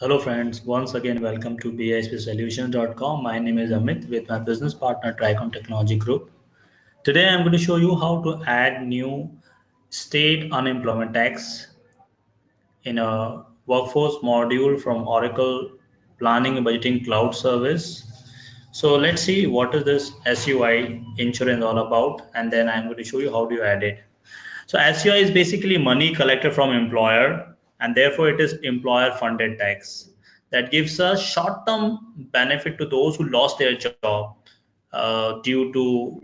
Hello friends, once again welcome to BISPSolutions.com. My name is Amit with my business partner Tricon Technology Group. Today I'm going to show you how to add new state unemployment tax in a workforce module from Oracle Planning and Budgeting Cloud Service. So let's see what is this SUI insurance all about, and then I'm going to show you how do you add it. So SUI is basically money collected from employer, and therefore it is employer funded tax that gives a short term benefit to those who lost their job due to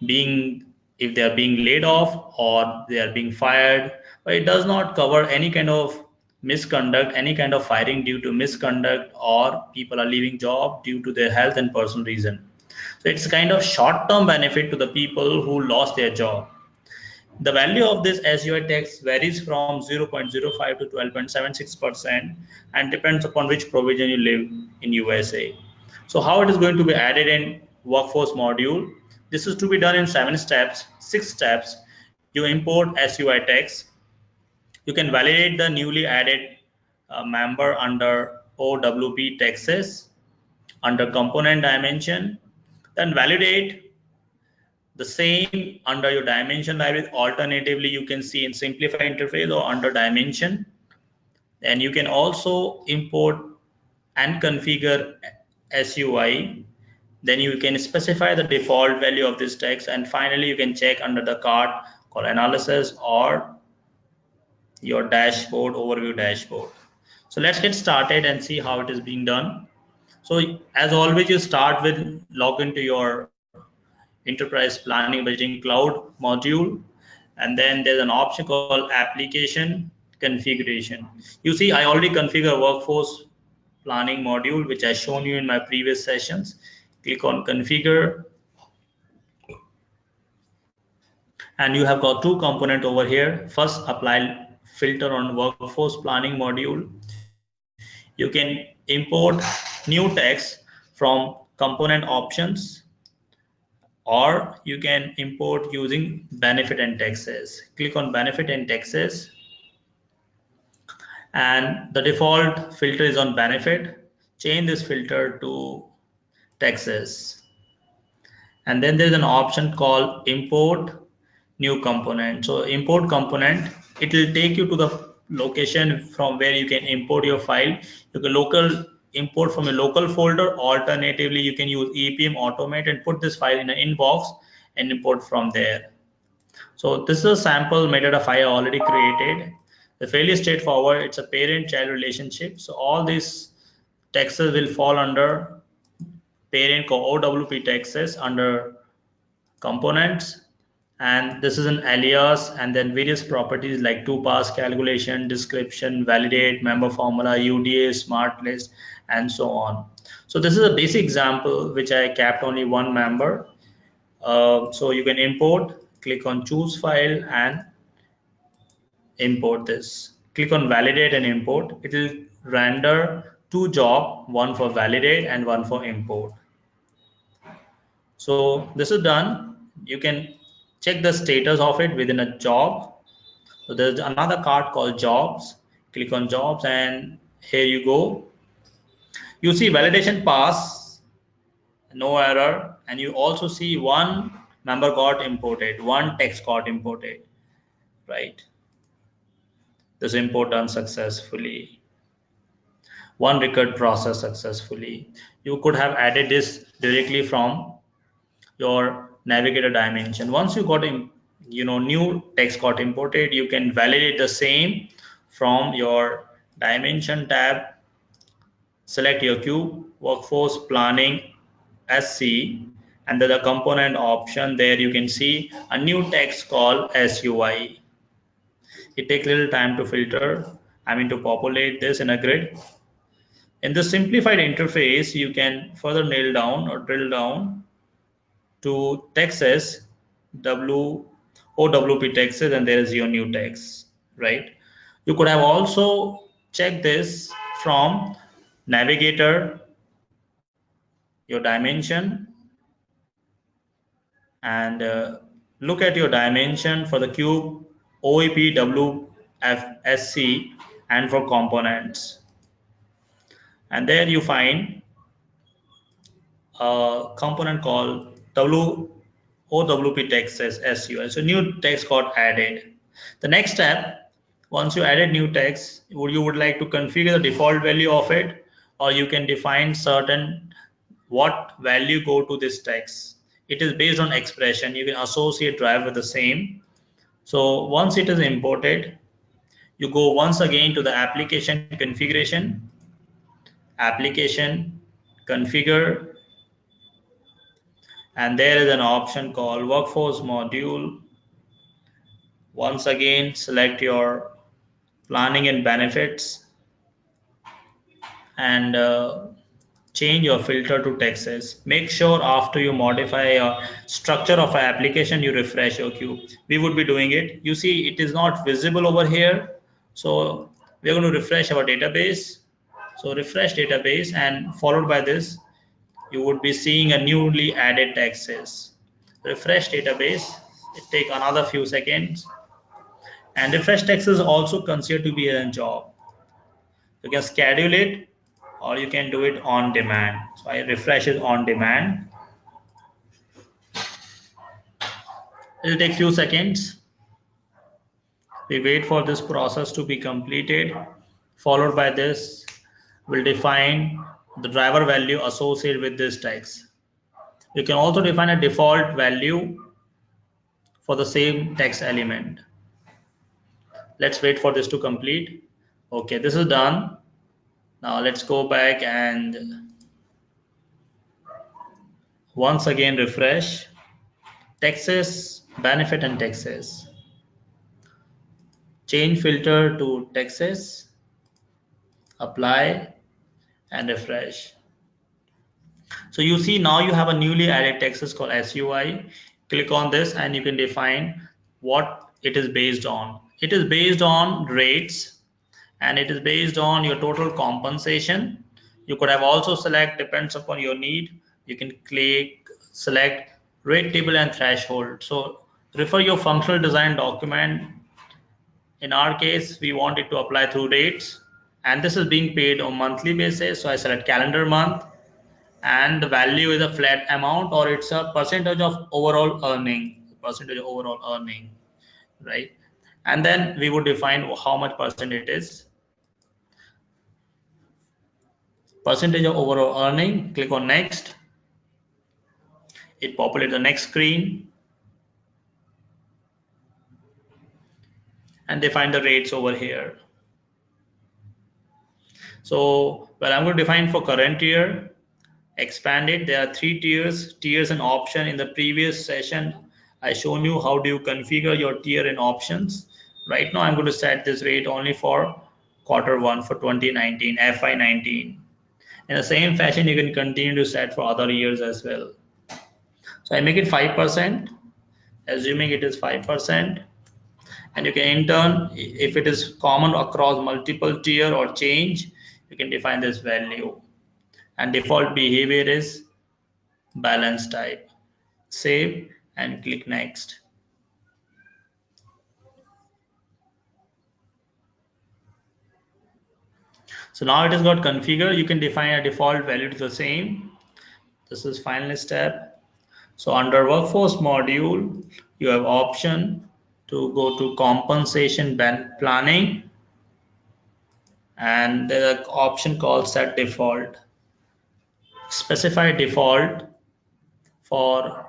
being, if they are being laid off or they are being fired, but it does not cover any kind of misconduct, any kind of firing due to misconduct, or people are leaving job due to their health and personal reason. So it's kind of short term benefit to the people who lost their job. The value of this SUI tax varies from 0.05 to 12.76% and depends upon which provision you live in USA. So how it is going to be added in workforce module? This is to be done in 7 steps, 6 steps. You import SUI tax. You can validate the newly added member under OWP taxes under component dimension. Then validate the same under your dimension library. Alternatively, you can see in simplify interface or under dimension. And you can also import and configure SUI. Then you can specify the default value of this text, and finally you can check under the card called analysis or your dashboard, overview dashboard. So let's get started and see how it is being done. So as always, you start with log into your enterprise planning budgeting cloud module, and then there's an option called application configuration. You see I already configure workforce planning module, which I shown you in my previous sessions. Click on configure, and you have got two components over here. First, apply filter on workforce planning module. You can import new text from component options, or you can import using benefit and taxes. Click on benefit and taxes, and the default filter is on benefit. Change this filter to taxes, and then there's an option called import new component. So import component, it will take you to the location from where you can import your file. You can local import from a local folder. Alternatively, you can use EPM automate and put this file in an inbox and import from there. So this is a sample metadata file already created. It's fairly straightforward. It's a parent-child relationship. So all these taxes will fall under parent OWP taxes under components. And this is an alias, and then various properties like to pass calculation, description, validate, member formula, UDA, smart list, and so on. So this is a basic example which I kept only one member. So you can import, click on choose file and import this. Click on validate and import. It will render two jobs, one for validate and one for import. So this is done. You can check the status of it within a job. So there's another card called jobs. Click on jobs, and here you go. You see validation pass, no error, and you also see one member got imported, one text got imported, right? This import done successfully. One record process successfully. You could have added this directly from your navigator dimension. Once you got in, new text got imported, you can validate the same from your dimension tab. Select your cube, workforce planning SC, and then the component option. There you can see a new text called SUI. It takes a little time to filter, to populate this in a grid. In the simplified interface, you can further nail down or drill down to Texas, OWP Texas, and there is your new text, right? You could have also checked this from navigator, your dimension, and look at your dimension for the cube, OEP, WFSC, and for components. and there you find a component called OWP taxes SUI. So new text got added. The next step, once you added new text, you would like to configure the default value of it, or you can define certain what value go to this text. It is based on expression. You can associate driver with the same. So once it is imported, you go once again to the application configuration, application configure, and there is an option called workforce module. Once again, select your planning and benefits, and change your filter to Texas. Make sure after you modify your structure of an application, you refresh your queue. We would be doing it. You see, it is not visible over here. So we're going to refresh our database. So refresh database, and followed by this, you would be seeing a newly added Texas. Refresh database. It take another few seconds. And refresh text is also considered to be a job. You can schedule it, or you can do it on demand. So I refresh it on demand. It will take few seconds. We wait for this process to be completed. Followed by this, we'll define the driver value associated with this text. You can also define a default value for the same text element. Let's wait for this to complete. Okay, this is done. Now let's go back and once again refresh. Texas, benefit and Texas. Change filter to Texas, apply and refresh. So you see now you have a newly added Texas called SUI. Click on this and you can define what it is based on. It is based on rates, and it is based on your total compensation. You could have also select, depends upon your need. You can click, select rate table and threshold. So refer your functional design document. In our case, we want it to apply through rates, and this is being paid on monthly basis. So I select calendar month, and the value is a flat amount, or it's a percentage of overall earning, right? And then we would define how much percent it is. Percentage of overall earning. Click on next. It populates the next screen, and define the rates over here. So, well, I'm going to define for current year. Expand it. There are 3 tiers and option. In the previous session, I shown you how do you configure your tier and options. Right now, I'm going to set this rate only for Q1 for 2019, FY19. In the same fashion, you can continue to set for other years as well. So I make it 5%, assuming it is 5. And you can in turn, if it is common across multiple tier or change, you can define this value. And default behavior is balance type. Save and click next. So now it has got configured. You can define a default value to the same. This is final step. So under workforce module, you have option to go to compensation planning, and there's an option called set default. Specify default for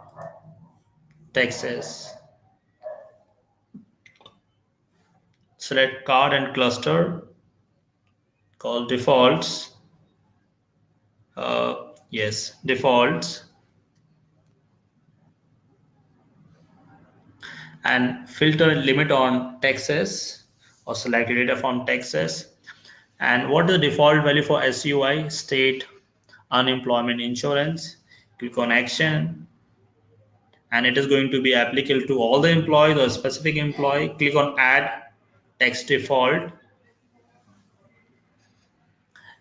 Texas. Select card and cluster, called defaults. Yes, defaults. And filter limit on Texas, or select data from Texas. And what is the default value for SUI? State unemployment insurance. Click on action, and it is going to be applicable to all the employees or specific employee. Click on add text default,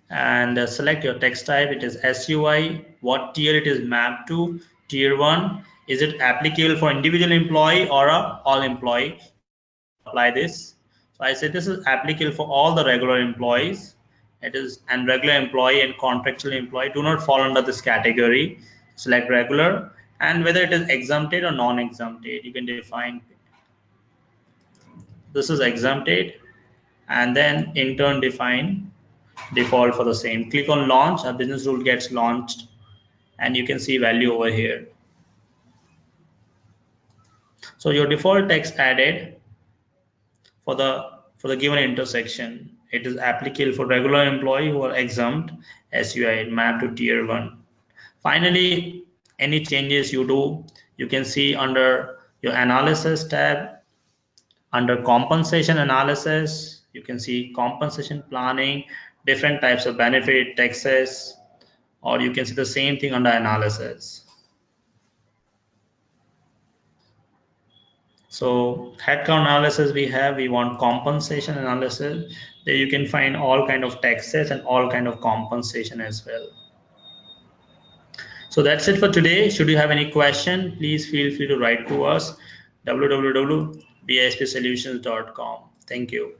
and select your text type. It is SUI. What tier it is mapped to? Tier 1. Is it applicable for individual employee or all employee? You can apply this. So I say this is applicable for all the regular employees. It is, and regular employee and contractual employee do not fall under this category. Select regular, and whether it is exempted or non-exempted, you can define. This is exempted, and then in turn define default for the same. Click on launch, a business rule gets launched, and you can see value over here. So your default text added for the given intersection. It is applicable for regular employee who are exempt SUI map to tier 1. Finally, any changes you do, you can see under your analysis tab. Under compensation analysis, you can see compensation planning, different types of benefit, taxes, or you can see the same thing under analysis. So headcount analysis we want compensation analysis. There you can find all kind of taxes and all kind of compensation as well. So that's it for today. Should you have any question, please feel free to write to us www.bispsolutions.com. Thank you.